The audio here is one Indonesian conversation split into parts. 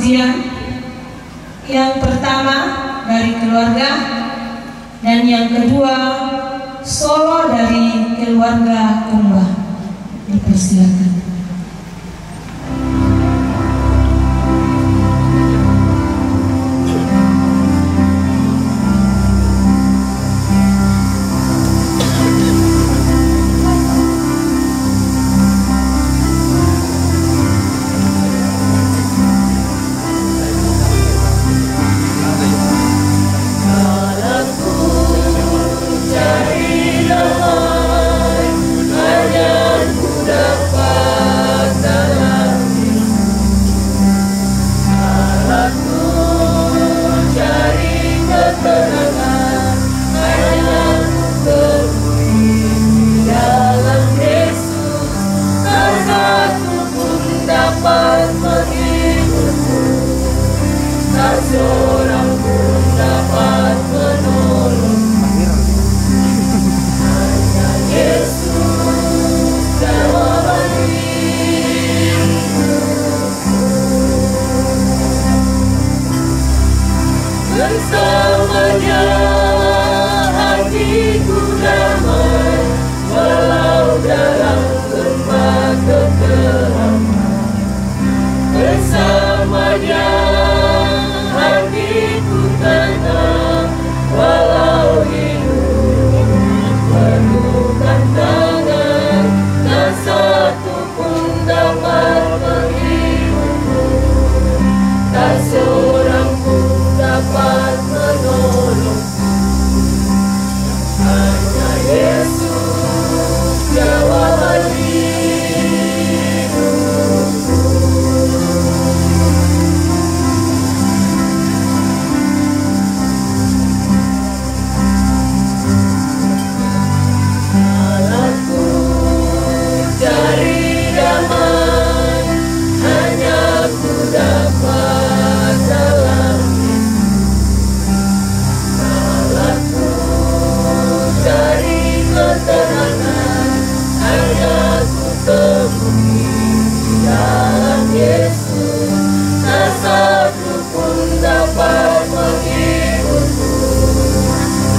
pujian. Yang pertama dari keluarga dan yang kedua solo dari keluarga Kumbah. Dipersilakan. Bersamanya hatiku damai, walau dalam lembah kekelaman. Bersamanya hatiku tenang, walau hidup penuh tantangan. Tak satu pun dapat menghiburku, tak seorang pun dapat menolong. Hanya Yesus jawaban hidupku. Salahku cari damai, hanya ku dapat dalam cari ketenangan, hanya ku temui dalam Yesus. Tak satu pun dapat menghiburku,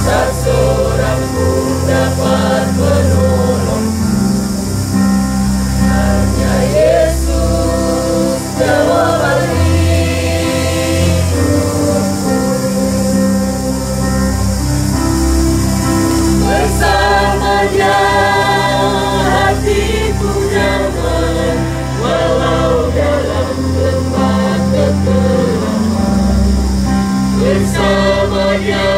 tak seorang pun dapat menolongku. Hanya Yesus jawaban hidupku. Bersamanya hatiku damai, walau dalam lembah kekelaman. Bersamanya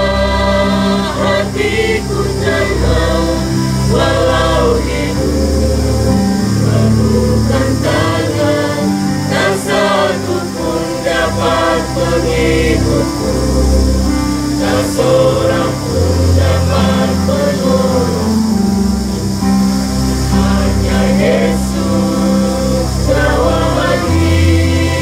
hatiku tenang, walau hidup penuh tantangan. Tak satu pun dapat menghiburku, tak seorang pun dapat menolongku. Hanya Yesus jawaban hidupku.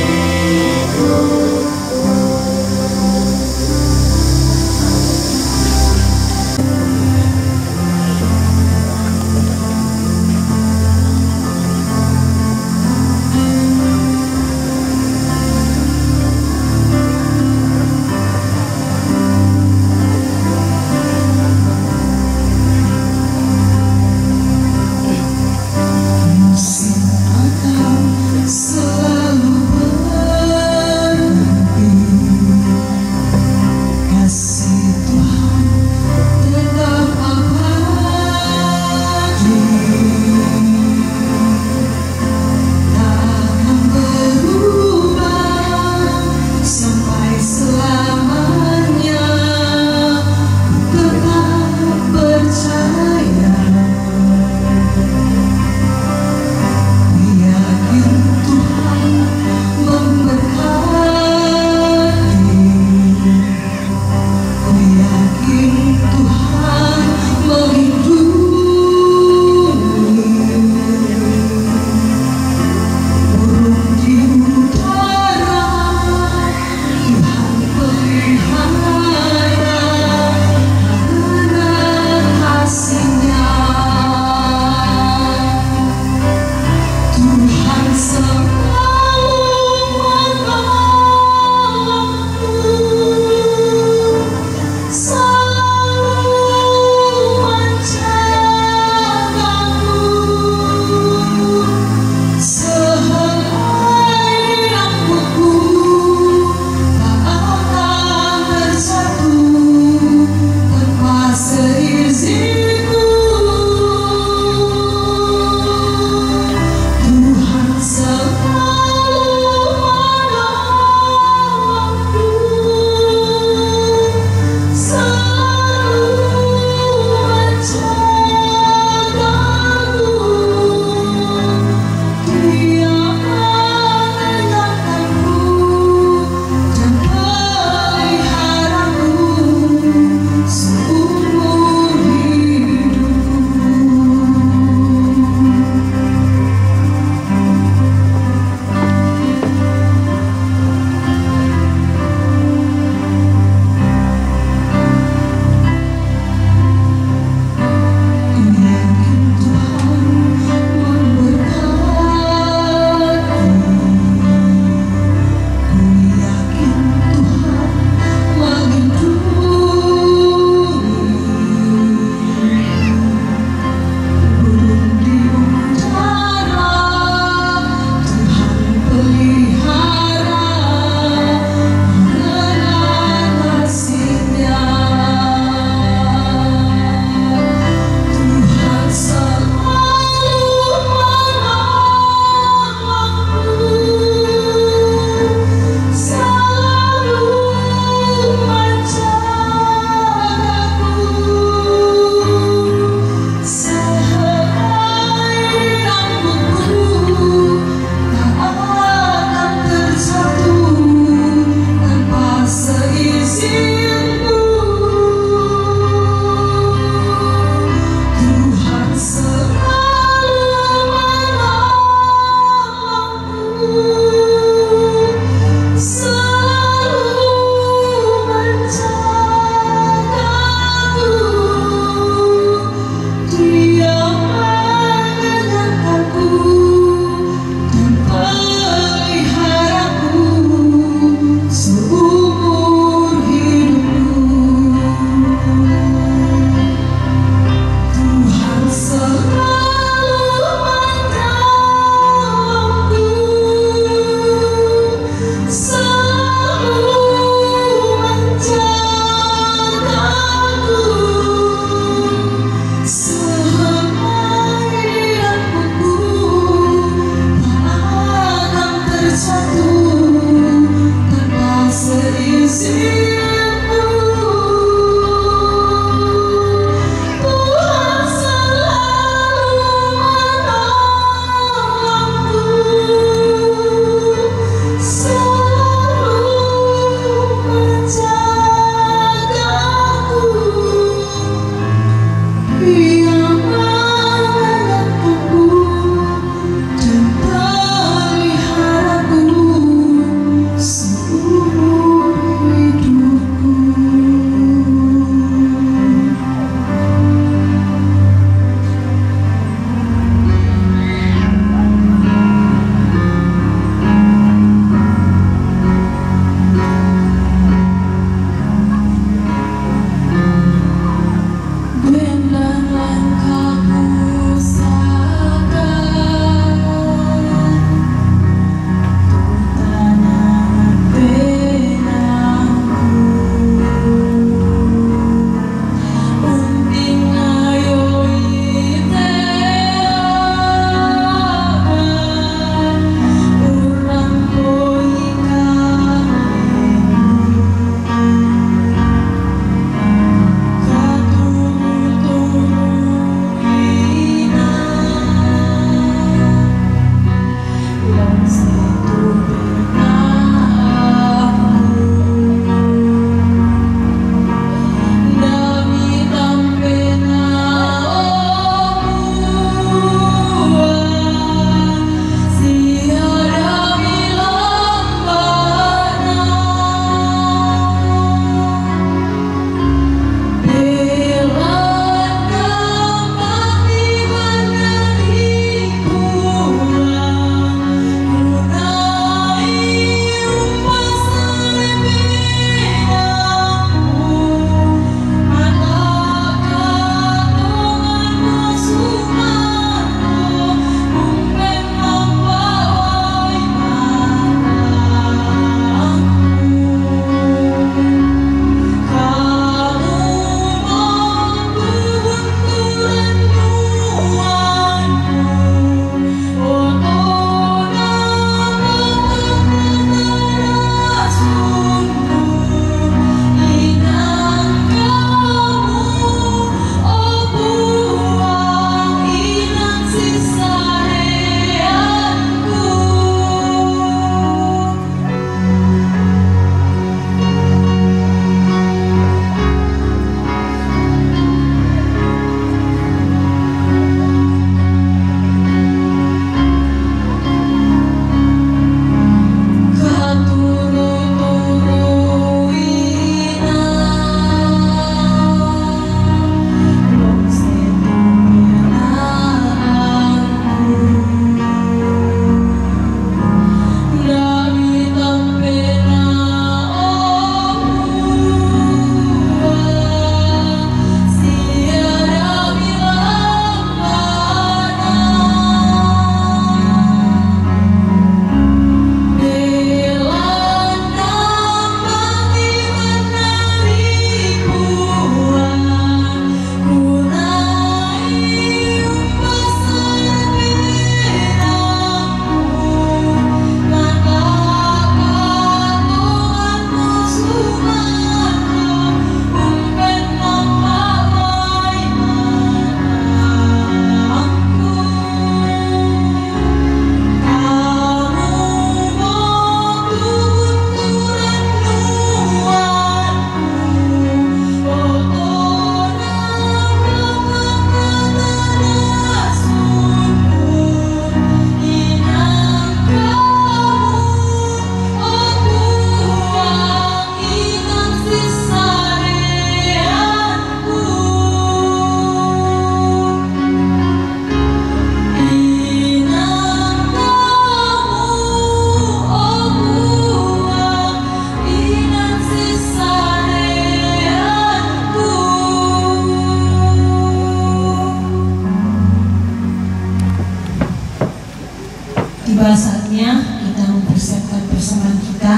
Tiba saatnya kita mempersiapkan persembahan kita.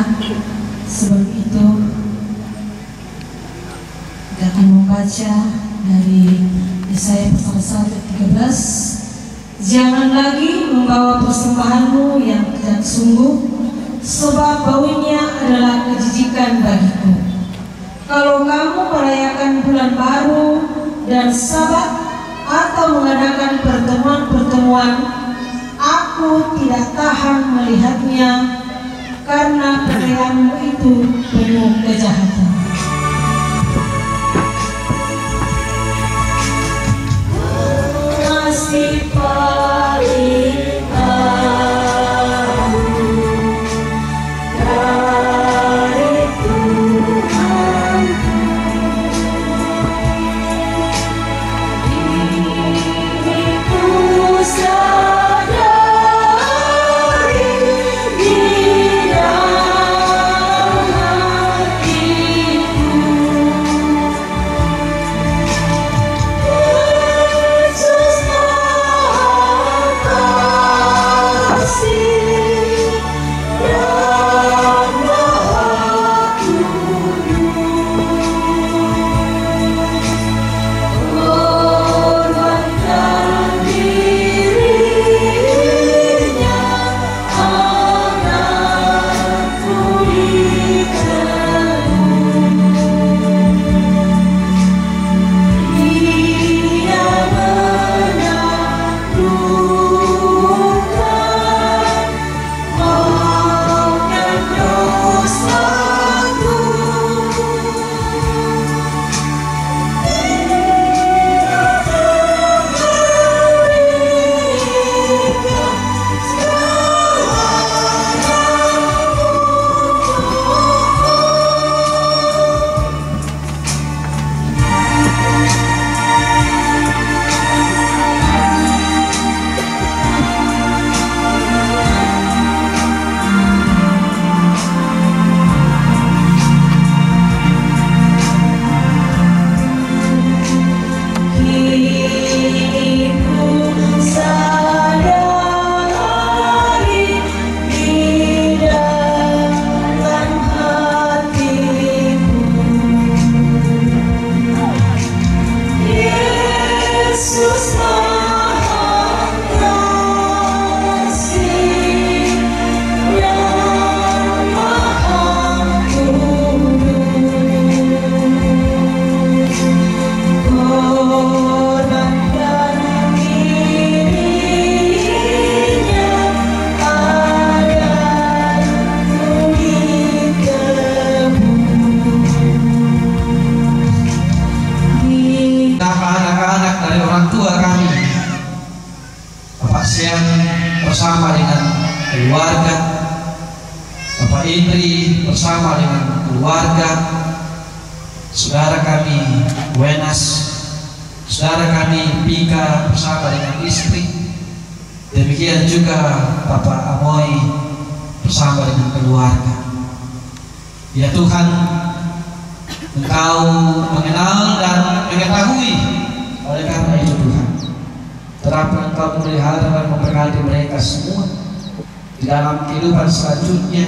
Sebelum itu kita akan membaca dari Yesaya pasal 1 ayat 13. Jangan lagi membawa persembahanmu yang tidak sungguh, sebab baunya adalah kejijikan bagiku. Kalau kamu merayakan bulan baru dan Sabat atau mengadakan pertemuan-pertemuan, aku tidak tahan melihatnya, karena perayaanmu itu penuh kejahatan. Kasih paling agung dari Tuhan, diriku sadari di dalam hatiku. Yesus Maha Kasih dan Maha Kudus, korbankan dirinya anakku Dia menaklukkan maut dan dosaku. Dia memberikan segalanya kini ku sadari di dalam hatiku, Yesus Maha Kasih dan Maha Kudus, korbankan dirinya agarku ditebus. Anak-anak dari orang tua kami, Bapak Sian bersama dengan keluarga, Bapak Indri bersama dengan keluarga, saudara kami Wenas, saudara kami Pika bersama dengan istri, demikian juga Bapak Amoy bersama dengan keluarga. Ya Tuhan, Engkau mengenal dan mengetahui, oleh karena itu Tuhan, terapkan Engkau memelihara dan memberkati mereka semua di dalam kehidupan selanjutnya,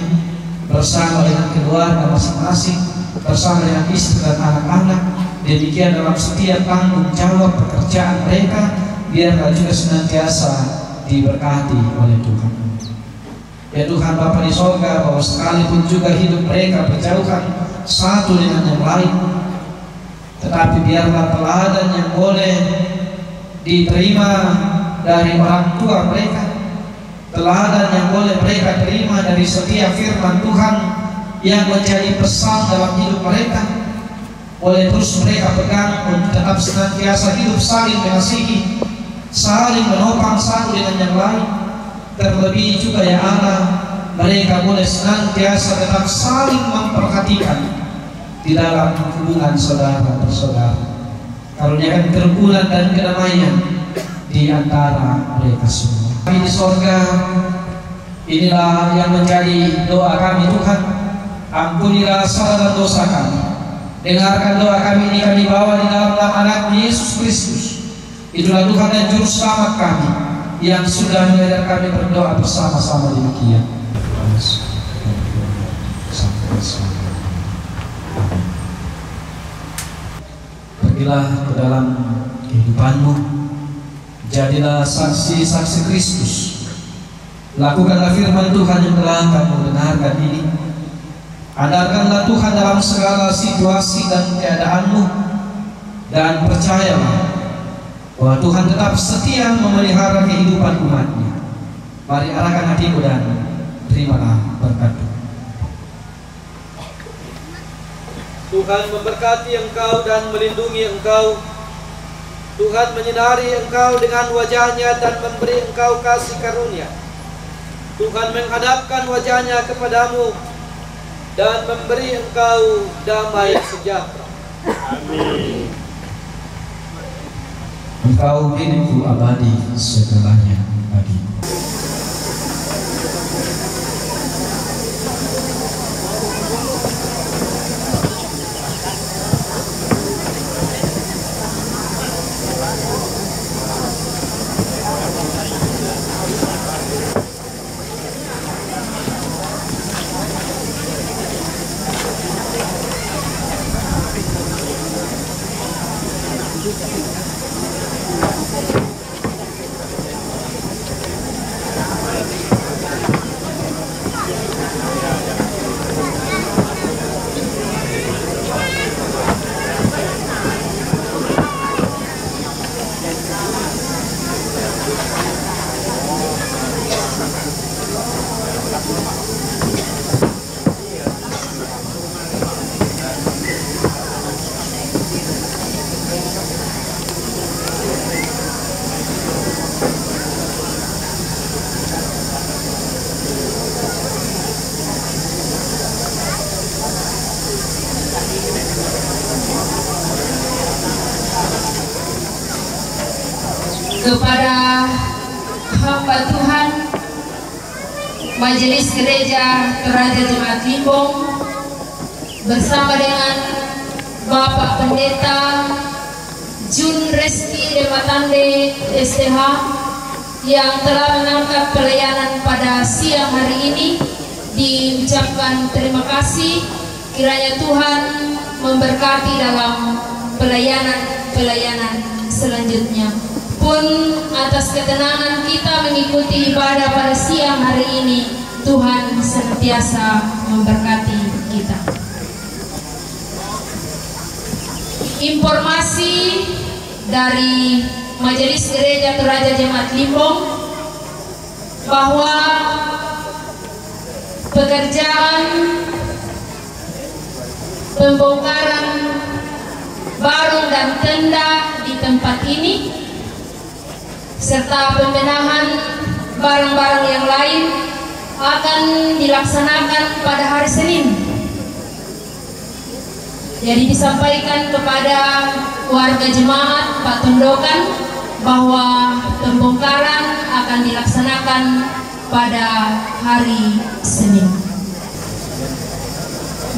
bersama dengan keluarga masing-masing, bersama dengan istri dan anak-anak. Demikian dalam setiap tanggung jawab pekerjaan mereka, biarlah juga senantiasa diberkati oleh Tuhan. Ya Tuhan Bapa di sorga, bahwa sekalipun juga hidup mereka berjauhan satu dengan yang lain, tetapi biarlah teladan yang boleh diterima dari orang tua mereka, teladan yang boleh mereka terima dari setiap firman Tuhan yang menjadi pesan dalam hidup mereka, boleh terus mereka pegang untuk tetap senantiasa hidup saling mengasihi, saling menopang satu dengan yang lain. Terlebih juga ya Allah, mereka boleh senantiasa tetap saling memperhatikan di dalam hubungan saudara bersaudara. Karuniakan kerukunan dan kedamaian di antara mereka semua. Kami di sorga, inilah yang menjadi doa kami Tuhan. Ampunilah salah dan dosa kami. Dengarkan doa kami ini, kami bawa di dalam nama anak Yesus Kristus. Itulah Tuhan dan Juru Selamat kami yang sudah mengajar kami berdoa bersama-sama demikian. Pergilah ke dalam kehidupanmu, jadilah saksi-saksi Kristus Lakukanlah firman Tuhan yang telah kamu dengarkan ini. Andalkanlah Tuhan dalam segala situasi dan keadaanmu, dan percayalah bahwa Tuhan tetap setia memelihara kehidupan umatnya. Mari arahkan hatimu dan terimalah berkat. Tuhan memberkati engkau dan melindungi engkau. Tuhan menyinari engkau dengan wajahnya dan memberi engkau kasih karunia. Tuhan menghadapkan wajahnya kepadamu dan memberi engkau damai sejahtera. Amin. Engkau milikku abadi, segalanya bagimu. Kepada hamba Tuhan Majelis Gereja Toraja Jemaat Limbong bersama dengan Bapak Pendeta Jun Reski Dematande STH yang telah mengangkat pelayanan pada siang hari ini, diucapkan terima kasih. Kiranya Tuhan memberkati dalam pelayanan selanjutnya. Pun atas ketenangan kita mengikuti ibadah pada siang hari ini, Tuhan senantiasa memberkati kita. Informasi dari Majelis Gereja Toraja Jemaat Limbong bahwa pekerjaan pembongkaran barung dan tenda di tempat ini serta pembenahan barang-barang yang lain akan dilaksanakan pada hari Senin. Jadi disampaikan kepada warga jemaat Pak Tondokan bahwa pembongkaran akan dilaksanakan pada hari Senin.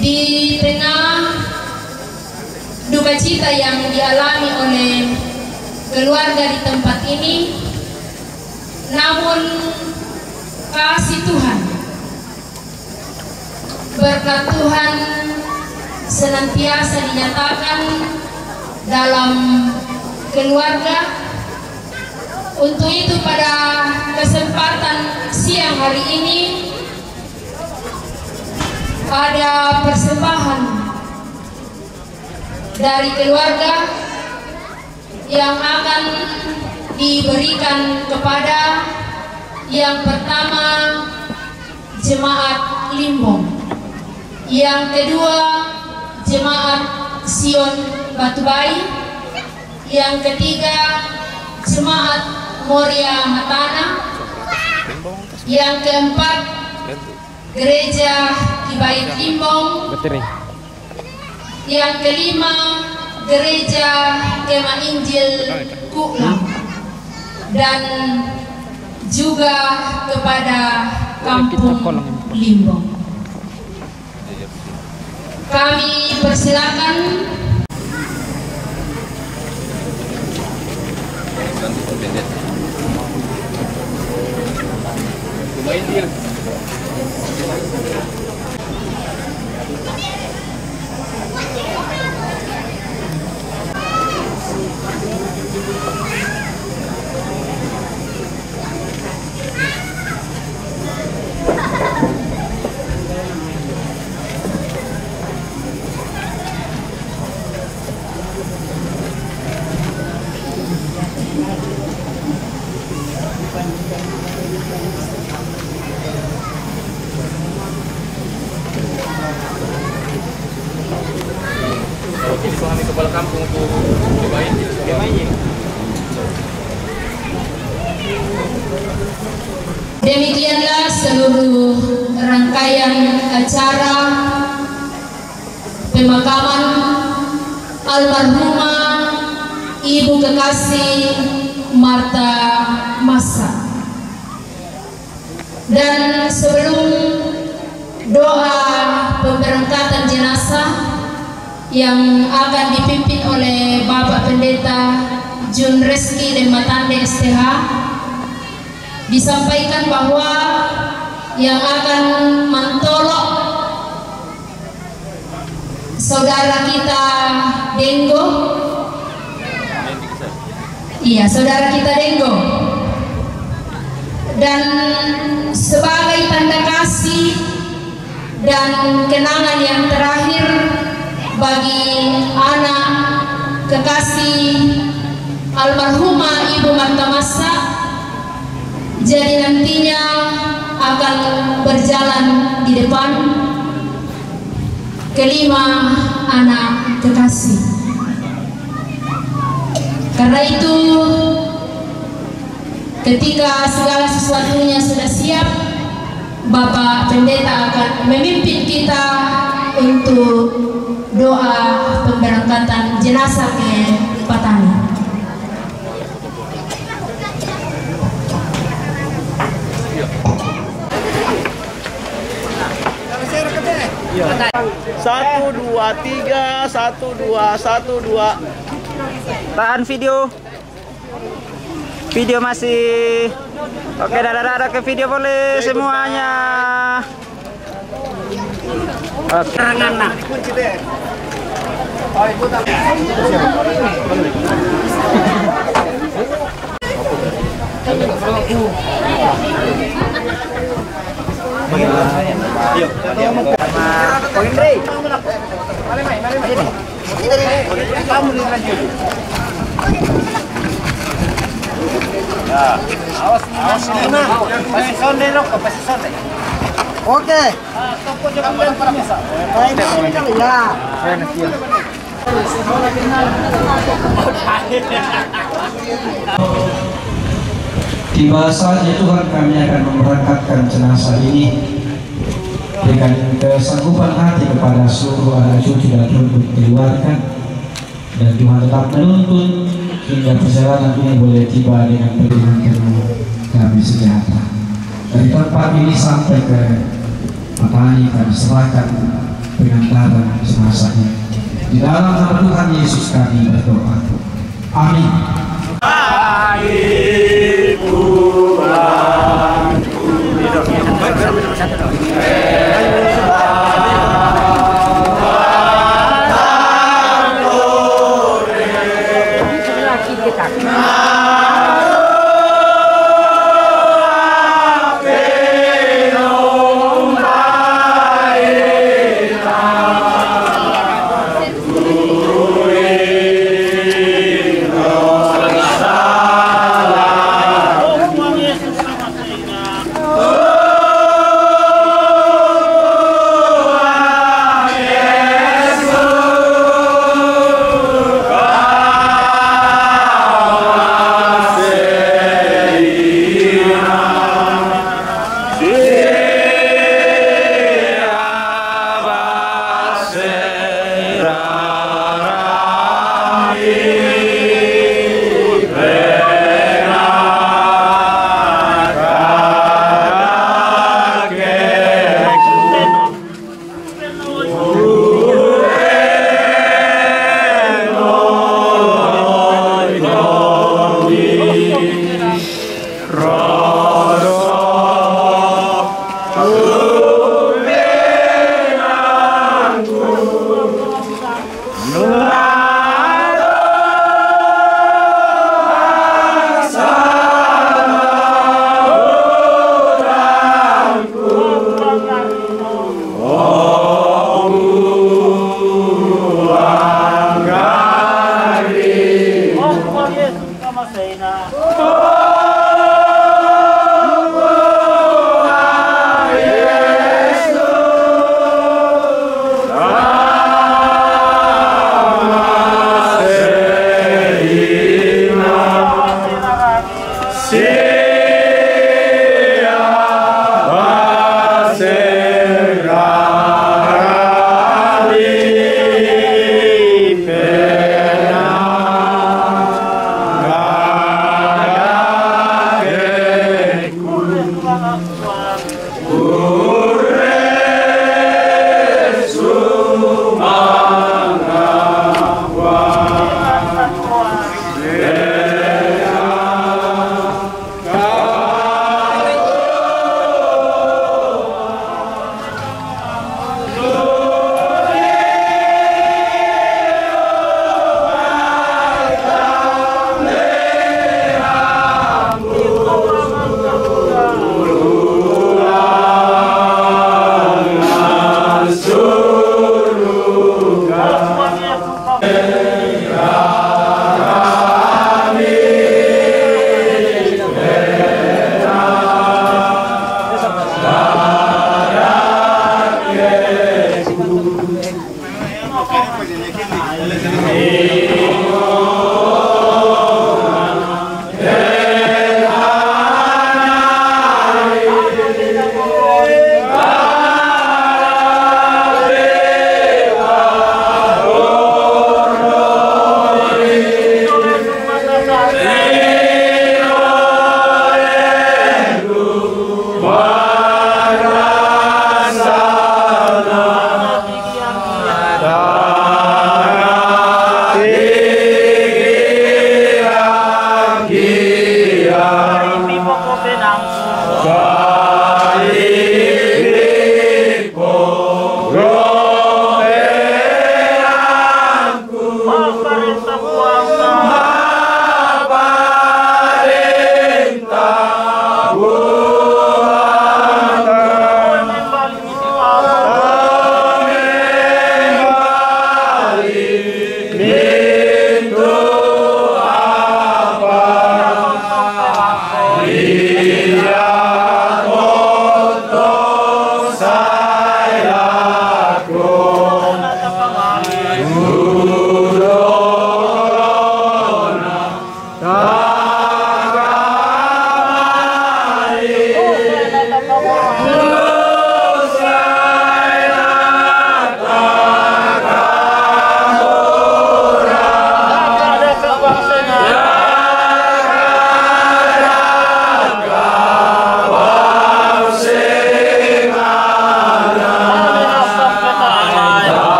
Di tengah duka cita yang dialami oleh keluarga di tempat ini, namun kasih Tuhan, berkat Tuhan senantiasa dinyatakan dalam keluarga. Untuk itu pada kesempatan siang hari ini ada persembahan dari keluarga yang akan diberikan kepada yang pertama Jemaat Limbong, yang kedua Jemaat Sion Batubai, yang ketiga Jemaat Moria Matana, yang keempat Gereja Kibait Limbong, yang kelima Gereja Kemah Injil Kuklam, dan juga kepada Kampung Limbong. Kami persilakan Ini kami kepala kampung untuk cobain ini. Demikianlah seluruh rangkaian acara pemakaman almarhumah Ibu Kekasih Martha Massa. Dan sebelum doa pemberangkatan jenazah yang akan dipimpin oleh Bapak Pendeta Jun Reski dan Matande STH, disampaikan bahwa yang akan mentolok saudara kita Denggo, iya saudara kita Denggo, dan sebagai tanda kasih dan kenangan yang terakhir bagi anak kekasih almarhumah Ibu Martha Massa, jadi nantinya akan berjalan di depan kelima anak kekasih. Karena itu, ketika segala sesuatunya sudah siap, Bapak Pendeta akan memimpin kita untuk doa pemberangkatan jenazah ke Patani. Satu, dua, tiga, 1, 2, 1, 2. Tahan video. Video masih. Oke, dadah ke video boleh semuanya. Oke. Anak. Kunci deh. Oh, ibu tak. Awas ini. Pasti sonde rok, pasti sonde. Oke. Topo jangan para biasa. Baik kali ya. Tiba saatnya Tuhan, kami akan memberangkatkan jenazah ini dengan kesanggupan hati kepada seluruh anak cucu dan untuk dikeluarkan, dan Tuhan tetap menuntun hingga perjalanan ini boleh tiba dengan penuh kami sejahtera. Dari tempat ini sampai ke Patani kami serahkan pengantaran jenazah ini. Di dalam nama Tuhan Yesus kami berdoa. Amin.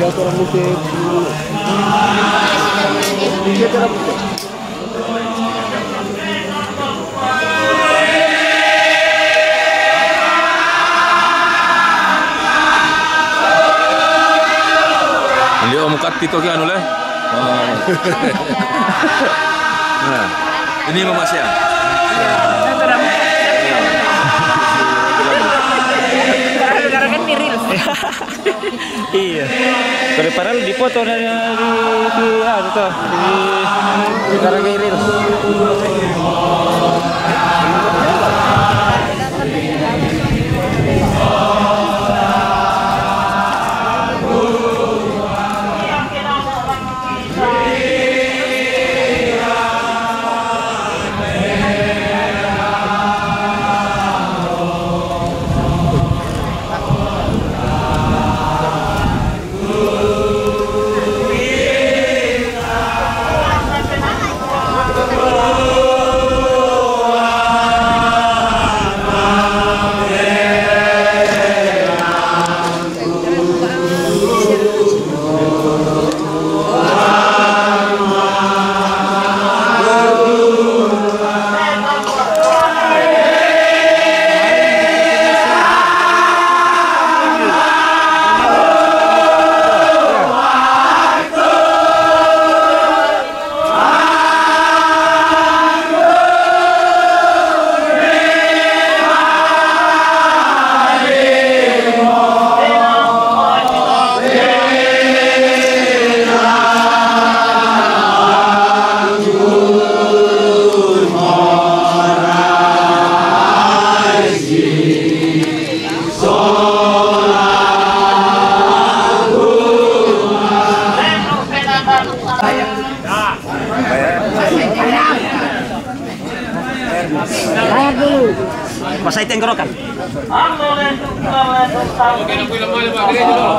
Ndio mukati to kan oleh. Nah, ini Mama Siang. Iya. Daripada dipoto dari anu tuh di Karangay Reels. Pasay tenggorokan. Oke, nak pulang malam Pak gereja dulu.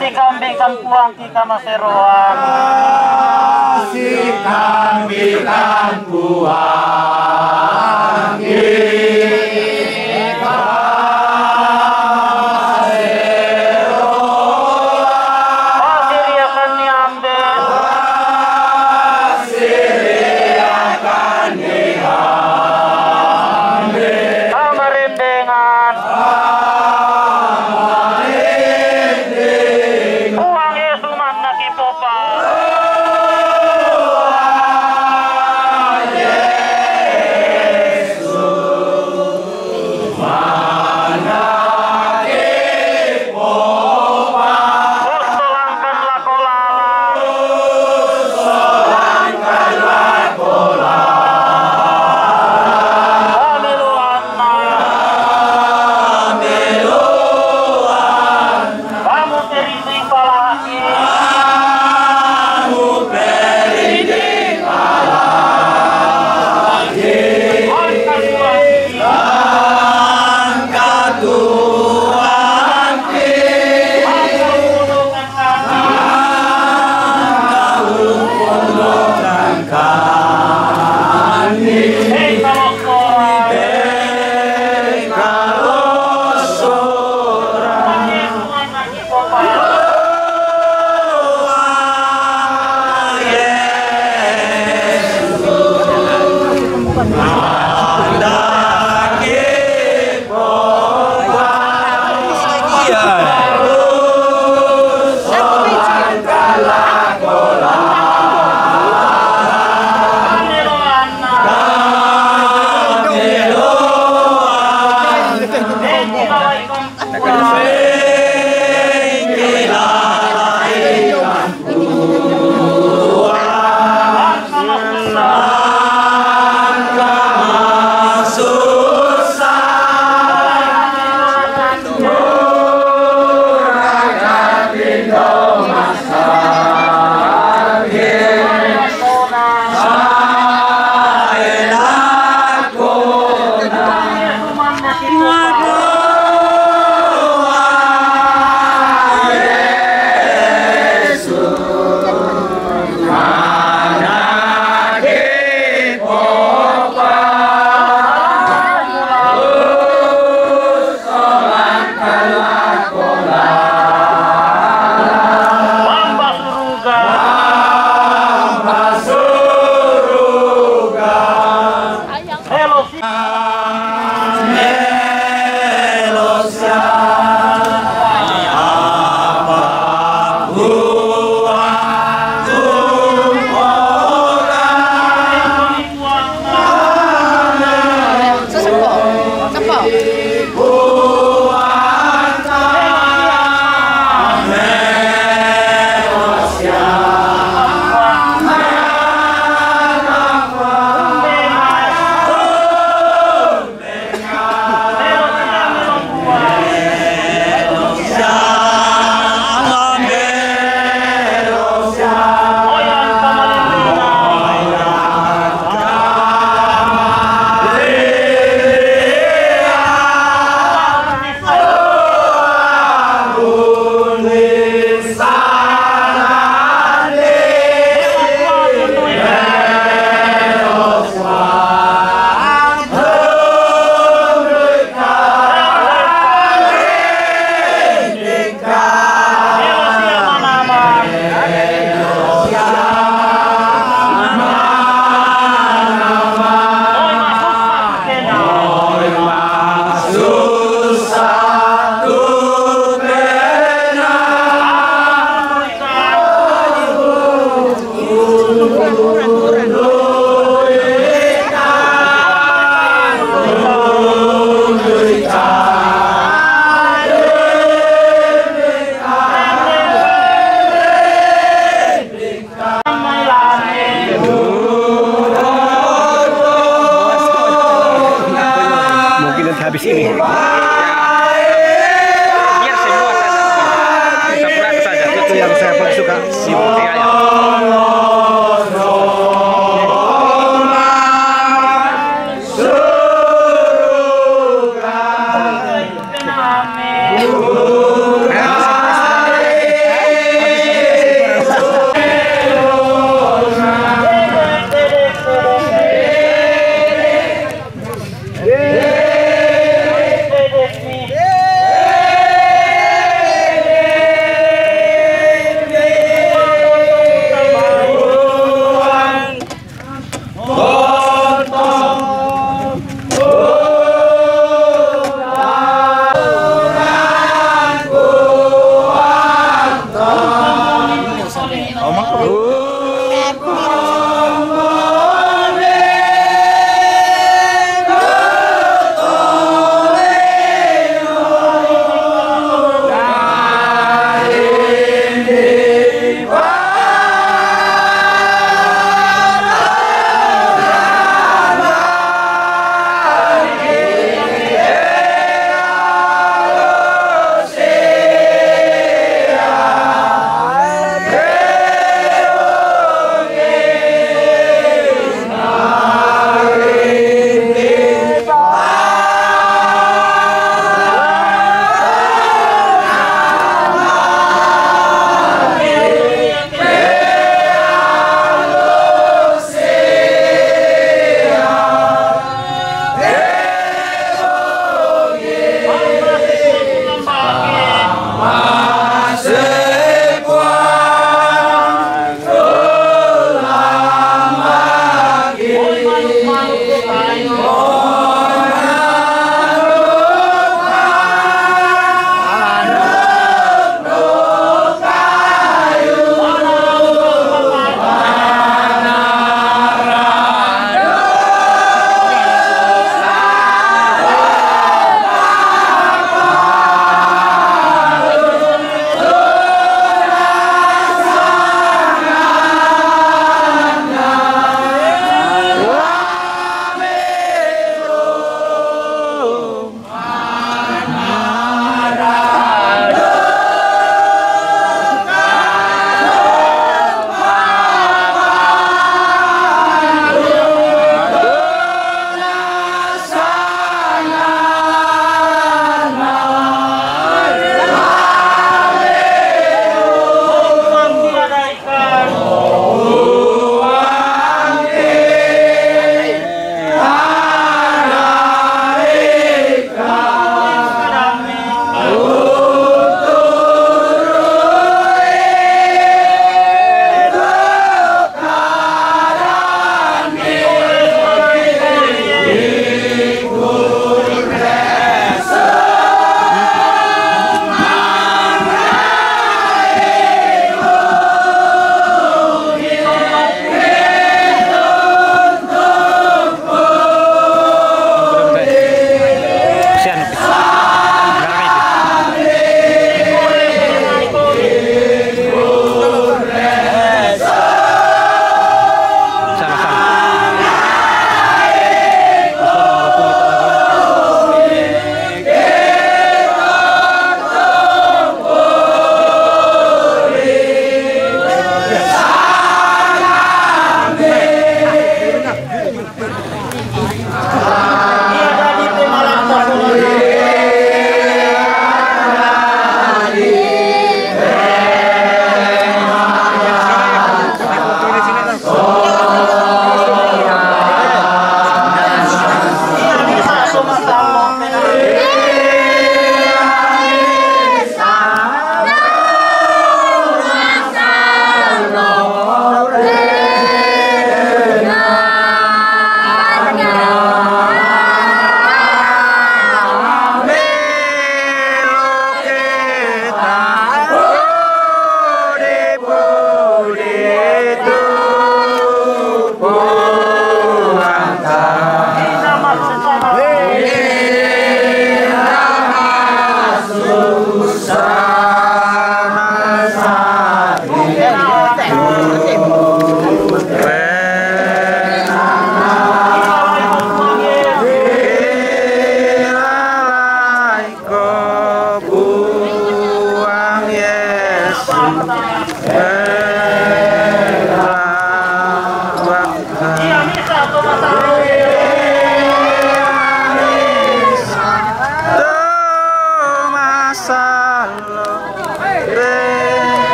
Si kambing kan puang kita maseroan. Si kambing kan puang kita maseroan. Siriakan niambe. Siriakan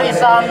Parisan